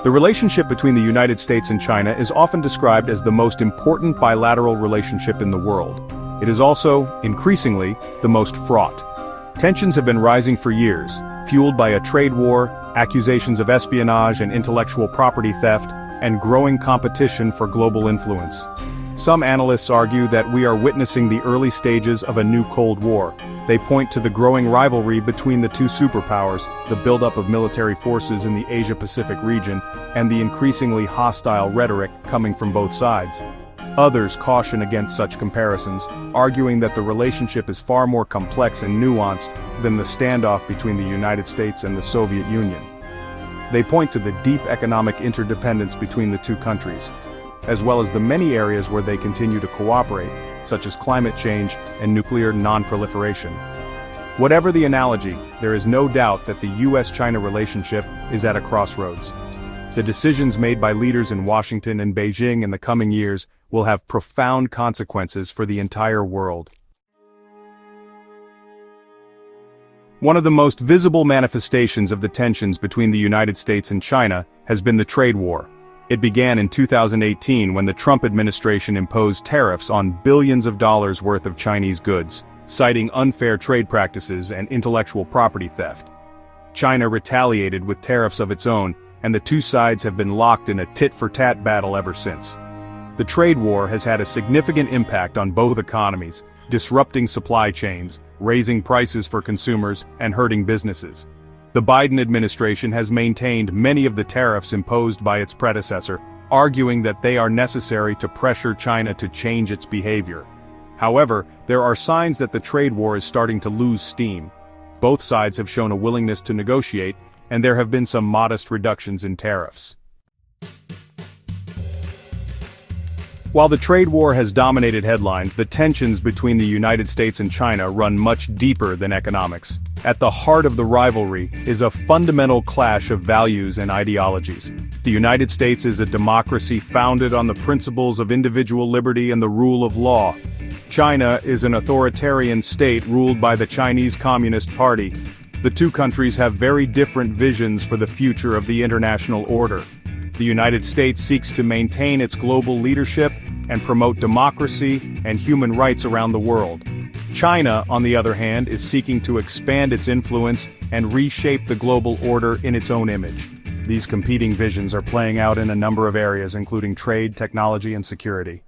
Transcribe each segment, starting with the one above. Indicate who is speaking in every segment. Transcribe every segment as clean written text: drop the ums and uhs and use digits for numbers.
Speaker 1: The relationship between the United States and China is often described as the most important bilateral relationship in the world. It is also, increasingly, the most fraught. Tensions have been rising for years, fueled by a trade war, accusations of espionage and intellectual property theft, and growing competition for global influence. Some analysts argue that we are witnessing the early stages of a new Cold War. They point to the growing rivalry between the two superpowers, the buildup of military forces in the Asia-Pacific region, and the increasingly hostile rhetoric coming from both sides. Others caution against such comparisons, arguing that the relationship is far more complex and nuanced than the standoff between the United States and the Soviet Union. They point to the deep economic interdependence between the two countries, as well as the many areas where they continue to cooperate, such as climate change and nuclear non-proliferation. Whatever the analogy, there is no doubt that the US-China relationship is at a crossroads. The decisions made by leaders in Washington and Beijing in the coming years will have profound consequences for the entire world. One of the most visible manifestations of the tensions between the United States and China has been the trade war. It began in 2018 when the Trump administration imposed tariffs on billions of dollars worth of Chinese goods, citing unfair trade practices and intellectual property theft. China retaliated with tariffs of its own, and the two sides have been locked in a tit-for-tat battle ever since. The trade war has had a significant impact on both economies, disrupting supply chains, raising prices for consumers, and hurting businesses. The Biden administration has maintained many of the tariffs imposed by its predecessor, arguing that they are necessary to pressure China to change its behavior. However, there are signs that the trade war is starting to lose steam. Both sides have shown a willingness to negotiate, and there have been some modest reductions in tariffs. While the trade war has dominated headlines, the tensions between the United States and China run much deeper than economics. At the heart of the rivalry is a fundamental clash of values and ideologies. The United States is a democracy founded on the principles of individual liberty and the rule of law. China is an authoritarian state ruled by the Chinese Communist Party. The two countries have very different visions for the future of the international order. The United States seeks to maintain its global leadership and promote democracy and human rights around the world. China, on the other hand, is seeking to expand its influence and reshape the global order in its own image. These competing visions are playing out in a number of areas, including trade, technology, and security.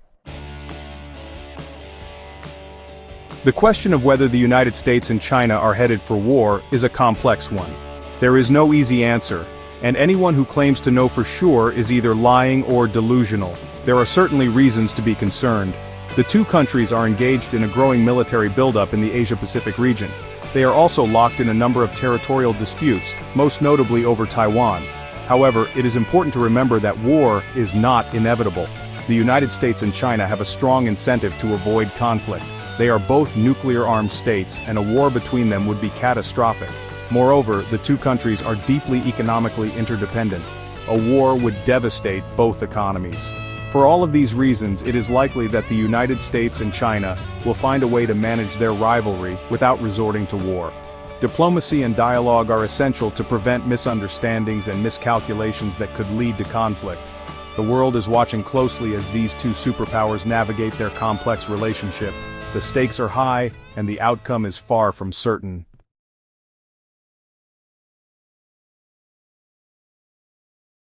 Speaker 1: The question of whether the United States and China are headed for war is a complex one. There is no easy answer, and anyone who claims to know for sure is either lying or delusional. There are certainly reasons to be concerned. The two countries are engaged in a growing military buildup in the Asia-Pacific region. They are also locked in a number of territorial disputes, most notably over Taiwan. However, it is important to remember that war is not inevitable. The United States and China have a strong incentive to avoid conflict. They are both nuclear-armed states, and a war between them would be catastrophic. Moreover, the two countries are deeply economically interdependent. A war would devastate both economies. For all of these reasons, it is likely that the United States and China will find a way to manage their rivalry without resorting to war. Diplomacy and dialogue are essential to prevent misunderstandings and miscalculations that could lead to conflict. The world is watching closely as these two superpowers navigate their complex relationship. The stakes are high, and the outcome is far from certain.